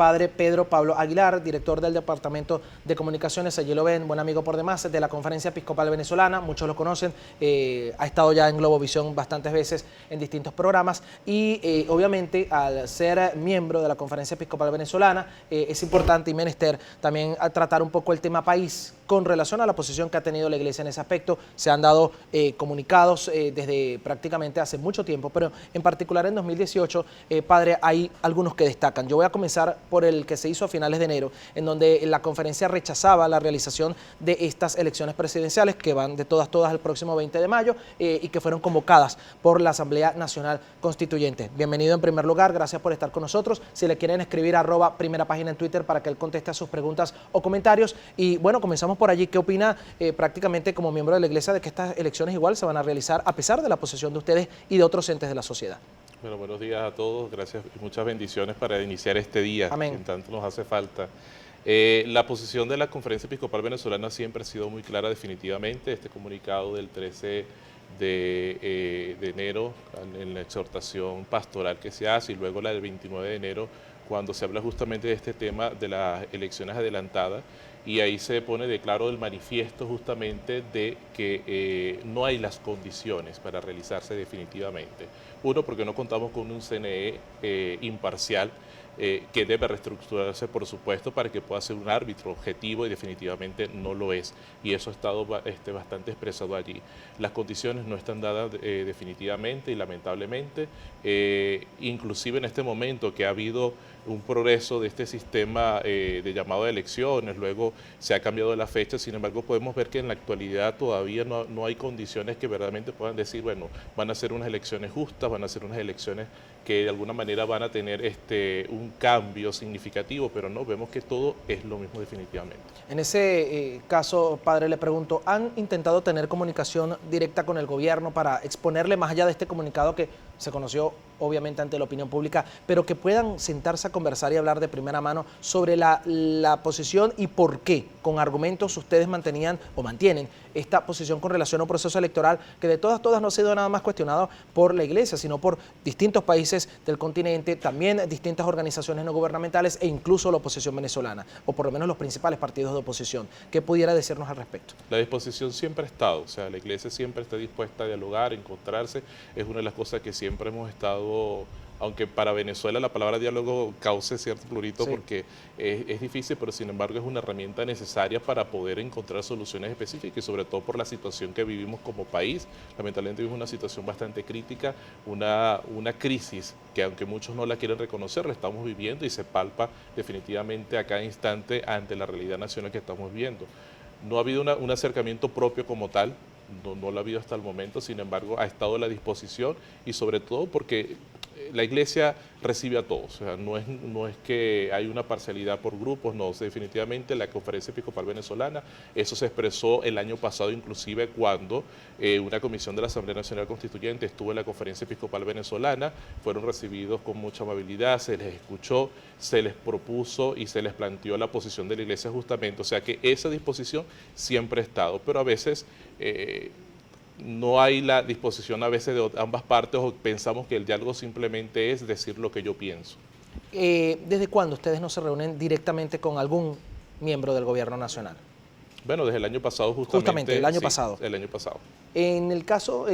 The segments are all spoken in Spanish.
padre Pedro Pablo Aguilar, director del Departamento de Comunicaciones. Allí lo ven, buen amigo por demás, de la Conferencia Episcopal Venezolana, muchos lo conocen, ha estado ya en Globovisión bastantes veces en distintos programas y obviamente al ser miembro de la Conferencia Episcopal Venezolana es importante y menester también a tratar un poco el tema país con relación a la posición que ha tenido la Iglesia en ese aspecto. Se han dado comunicados desde prácticamente hace mucho tiempo, pero en particular en 2018, padre, hay algunos que destacan. Yo voy a comenzar por el que se hizo a finales de enero, en donde la conferencia rechazaba la realización de estas elecciones presidenciales que van de todas el próximo 20 de mayo y que fueron convocadas por la Asamblea Nacional Constituyente. Bienvenido en primer lugar, gracias por estar con nosotros. Si le quieren escribir @primera página en Twitter para que él conteste a sus preguntas o comentarios. Y bueno, comenzamos por allí. ¿Qué opina prácticamente como miembro de la Iglesia de que estas elecciones igual se van a realizar a pesar de la posición de ustedes y de otros entes de la sociedad? Bueno, buenos días a todos, gracias y muchas bendiciones para iniciar este día. Amén. Que tanto nos hace falta. La posición de la Conferencia Episcopal Venezolana siempre ha sido muy clara definitivamente. Este comunicado del 13 de enero en la exhortación pastoral que se hace y luego la del 29 de enero cuando se habla justamente de este tema de las elecciones adelantadas, y ahí se pone de claro el manifiesto justamente de que no hay las condiciones para realizarse definitivamente. Uno, porque no contamos con un CNE imparcial, que debe reestructurarse, por supuesto, para que pueda ser un árbitro objetivo, y definitivamente no lo es. Y eso ha estado bastante expresado allí. Las condiciones no están dadas definitivamente y lamentablemente, inclusive en este momento que ha habido un progreso de este sistema de llamado a elecciones, luego se ha cambiado la fecha, sin embargo podemos ver que en la actualidad todavía no hay condiciones que verdaderamente puedan decir, bueno, van a ser unas elecciones justas, van a ser unas elecciones que de alguna manera van a tener un cambio significativo, pero no, vemos que todo es lo mismo definitivamente. En ese caso, padre, le pregunto, ¿han intentado tener comunicación directa con el gobierno para exponerle más allá de este comunicado que se conoció obviamente ante la opinión pública, pero que puedan sentarse a conversar y hablar de primera mano sobre la posición y por qué, con argumentos, ustedes mantenían o mantienen esta posición con relación a un proceso electoral que de todas no ha sido nada más cuestionado por la Iglesia, sino por distintos países del continente, también distintas organizaciones no gubernamentales e incluso la oposición venezolana, o por lo menos los principales partidos de oposición? ¿Qué pudiera decirnos al respecto? La disposición siempre ha estado, o sea, la Iglesia siempre está dispuesta a dialogar, a encontrarse, es una de las cosas que siempre hemos estado, aunque para Venezuela la palabra diálogo cause cierto prurito, sí, porque es difícil, pero sin embargo es una herramienta necesaria para poder encontrar soluciones específicas y sobre todo por la situación que vivimos como país. Lamentablemente vivimos una situación bastante crítica, una crisis que aunque muchos no la quieren reconocer, la estamos viviendo y se palpa definitivamente a cada instante ante la realidad nacional que estamos viendo. No ha habido un acercamiento propio como tal, no lo ha habido hasta el momento, sin embargo ha estado a la disposición y sobre todo porque la Iglesia recibe a todos, o sea, no es que hay una parcialidad por grupos, no, definitivamente la Conferencia Episcopal Venezolana, eso se expresó el año pasado inclusive cuando una comisión de la Asamblea Nacional Constituyente estuvo en la Conferencia Episcopal Venezolana, fueron recibidos con mucha amabilidad, se les escuchó, se les propuso y se les planteó la posición de la Iglesia justamente, o sea que esa disposición siempre ha estado, pero a veces no hay la disposición a veces de ambas partes o pensamos que el diálogo simplemente es decir lo que yo pienso. ¿Desde cuándo ustedes no se reúnen directamente con algún miembro del gobierno nacional? Bueno, desde el año pasado justamente. El año sí, pasado. El año pasado. En el caso,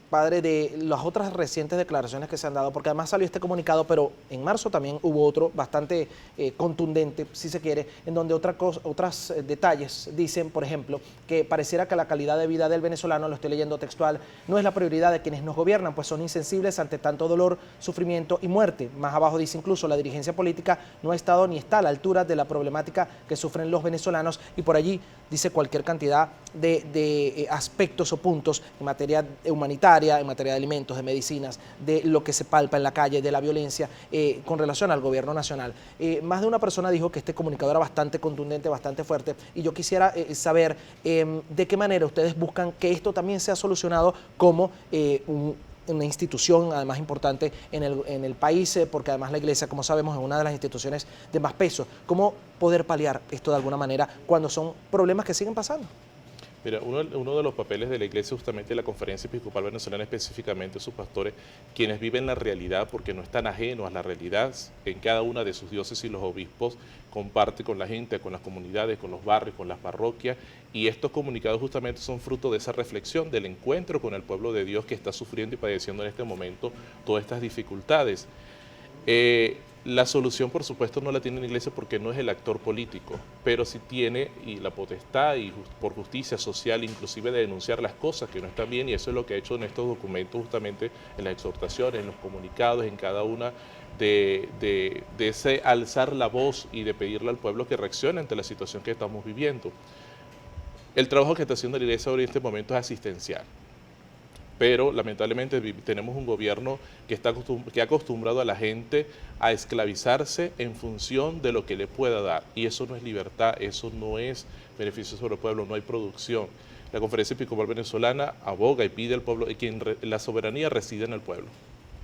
padre, de las otras recientes declaraciones que se han dado, porque además salió este comunicado, pero en marzo también hubo otro bastante contundente, si se quiere, en donde otros detalles dicen, por ejemplo, que pareciera que la calidad de vida del venezolano, lo estoy leyendo textual, no es la prioridad de quienes nos gobiernan, pues son insensibles ante tanto dolor, sufrimiento y muerte. Más abajo dice incluso, la dirigencia política no ha estado ni está a la altura de la problemática que sufren los venezolanos, y por allí dice cualquier cantidad de aspectos o puntos en materia humanitaria, en materia de alimentos, de medicinas, de lo que se palpa en la calle, de la violencia, con relación al gobierno nacional. Más de una persona dijo que este comunicado era bastante contundente, bastante fuerte, y yo quisiera saber de qué manera ustedes buscan que esto también sea solucionado como una institución además importante en el país, porque además la Iglesia, como sabemos, es una de las instituciones de más peso. ¿Cómo poder paliar esto de alguna manera cuando son problemas que siguen pasando? Mira, uno de los papeles de la Iglesia, justamente la Conferencia Episcopal Venezolana, específicamente sus pastores, quienes viven la realidad porque no están ajenos a la realidad en cada una de sus diócesis, los obispos comparte con la gente, con las comunidades, con los barrios, con las parroquias, y estos comunicados justamente son fruto de esa reflexión, del encuentro con el pueblo de Dios que está sufriendo y padeciendo en este momento todas estas dificultades. La solución, por supuesto, no la tiene la Iglesia porque no es el actor político, pero sí tiene y la potestad y por justicia social, inclusive de denunciar las cosas que no están bien, y eso es lo que ha hecho en estos documentos, justamente en las exhortaciones, en los comunicados, en cada una de ese alzar la voz y de pedirle al pueblo que reaccione ante la situación que estamos viviendo. El trabajo que está haciendo la Iglesia ahora en este momento es asistencial. Pero lamentablemente tenemos un gobierno que ha acostumbrado a la gente a esclavizarse en función de lo que le pueda dar. Y eso no es libertad, eso no es beneficio sobre el pueblo, no hay producción. La Conferencia Episcopal Venezolana aboga y pide al pueblo, la soberanía reside en el pueblo.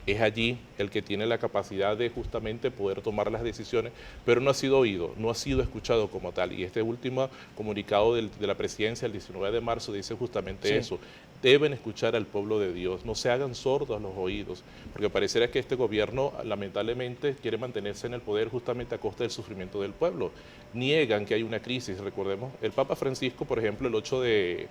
Es allí el que tiene la capacidad de justamente poder tomar las decisiones, pero no ha sido oído, no ha sido escuchado como tal. Y este último comunicado de la presidencia, el 19 de marzo, dice justamente eso. Deben escuchar al pueblo de Dios, no se hagan sordos los oídos, porque pareciera que este gobierno lamentablemente quiere mantenerse en el poder justamente a costa del sufrimiento del pueblo. Niegan que hay una crisis, recordemos, el Papa Francisco, por ejemplo, el 8 de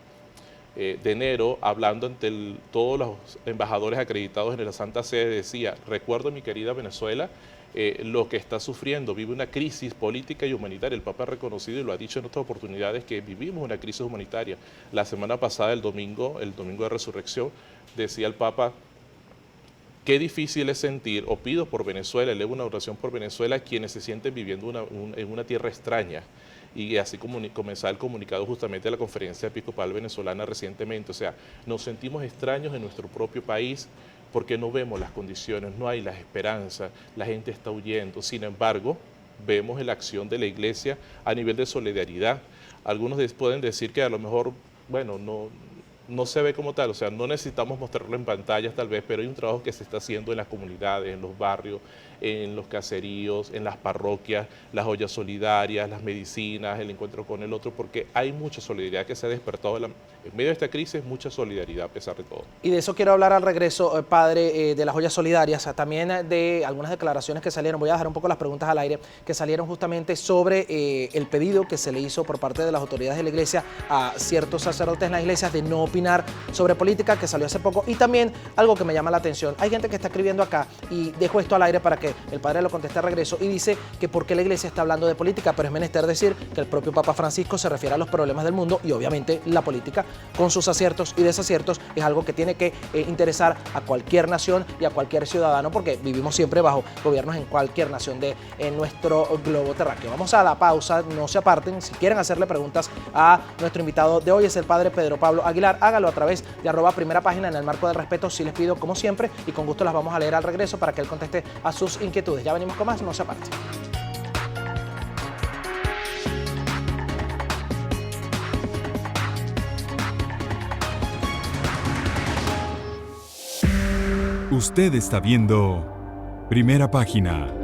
enero, hablando ante todos los embajadores acreditados en la Santa Sede, decía: recuerdo mi querida Venezuela, lo que está sufriendo, vive una crisis política y humanitaria. El Papa ha reconocido y lo ha dicho en otras oportunidades que vivimos una crisis humanitaria. La semana pasada, el domingo de Resurrección, decía el Papa: qué difícil es sentir, o pido por Venezuela, elevo una oración por Venezuela, quienes se sienten viviendo en una tierra extraña. Y así comenzaba el comunicado justamente de la Conferencia Episcopal Venezolana recientemente. O sea, nos sentimos extraños en nuestro propio país porque no vemos las condiciones, no hay las esperanzas, la gente está huyendo. Sin embargo, vemos la acción de la Iglesia a nivel de solidaridad. Algunos pueden decir que a lo mejor, bueno, no se ve como tal, o sea, no necesitamos mostrarlo en pantallas tal vez, pero hay un trabajo que se está haciendo en las comunidades, en los barrios, en los caseríos, en las parroquias, las ollas solidarias, las medicinas, el encuentro con el otro, porque hay mucha solidaridad que se ha despertado en medio de esta crisis, mucha solidaridad a pesar de todo. Y de eso quiero hablar al regreso, padre, de las ollas solidarias, también de algunas declaraciones que salieron, voy a dejar un poco las preguntas al aire, que salieron justamente sobre el pedido que se le hizo por parte de las autoridades de la Iglesia a ciertos sacerdotes en las iglesias de no opinar sobre política, que salió hace poco, y también algo que me llama la atención, hay gente que está escribiendo acá, y dejo esto al aire para que el padre lo conteste al regreso, y dice que por qué la Iglesia está hablando de política, pero es menester decir que el propio Papa Francisco se refiere a los problemas del mundo, y obviamente la política, con sus aciertos y desaciertos, es algo que tiene que interesar a cualquier nación y a cualquier ciudadano, porque vivimos siempre bajo gobiernos en cualquier nación en nuestro globo terráqueo. Vamos a la pausa, no se aparten. Si quieren hacerle preguntas a nuestro invitado de hoy, es el padre Pedro Pablo Aguilar, hágalo a través de @primera página. En el marco del respeto, sí les pido, como siempre, y con gusto las vamos a leer al regreso para que él conteste a sus inquietudes. Ya venimos con más, no se aparten. Usted está viendo Primera Página.